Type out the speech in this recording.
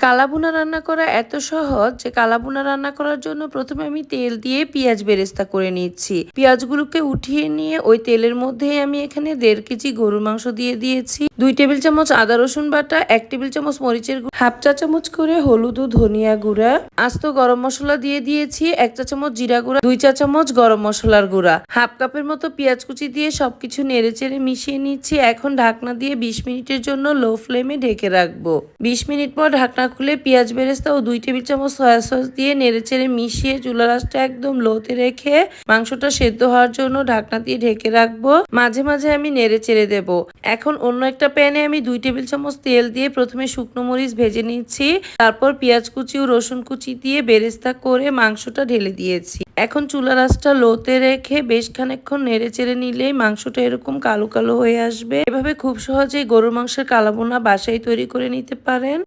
কালাভুনা রান্না করা এত সহজ যে কালাভুনা রান্না করার জন্য প্রথমে আমি তেল দিয়ে পেঁয়াজ বেরেস্তা করে নিচ্ছি। পেঁয়াজগুলোকে উঠিয়ে নিয়ে ওই তেলের মধ্যেই আমি এখানে 1.5 কেজি গরুর মাংস দিয়ে দিয়েছি, 2 টেবিল চামচ আদা রসুন বাটা, 1 টেবিল চামচ মরিচের গুঁড়া, হাফ চা চামচ করে হলুদ ও ধনিয়া গুঁড়া, আস্ত গরম মশলা দিয়ে দিয়েছি, 1 চা চামচ জিরা গুঁড়া, 2 চা চামচ গরম মশলার গুঁড়া, হাফ কাপের মতো পেঁয়াজ কুচি দিয়ে সবকিছু নেড়েচেড়ে মিশিয়ে নিচ্ছি। এখন ঢাকনা দিয়ে 20 মিনিটের জন্য লো ফ্লেমে ঢেকে রাখবো। 20 মিনিট পর ঢাকনা খুলে পেঁয়াজ বেরেস্তা ও 2 টেবিল চামচ সয়া সস দিয়ে নেড়েচেড়ে মিশিয়ে চুলার আঁচটা একদম লোতে রেখে মাংসটা সেদ্ধ হওয়ার জন্য ঢাকনা দিয়ে ঢেকে রাখবো। মাঝে মাঝে আমি নেড়েচেড়ে দেব। এখন অন্য একটা প্যানে আমি 2 টেবিল চামচ তেল দিয়ে প্রথমে শুকনো মরিচ ভেজে নিচ্ছি, তারপর পেঁয়াজ কুচি ও রসুন কুচি দিয়ে বেরেস্তা করে মাংসটা ঢেলে দিয়েছি। এখন চুলার আঁচটা লোতে রেখে বেশ খানিকক্ষণ নেড়েচেড়ে নিলেই মাংসটা এরকম কালো কালো হয়ে আসবে। এভাবে খুব সহজেই গরুর মাংসের কালাভুনা বাসায় তৈরি করে নিতে পারেন।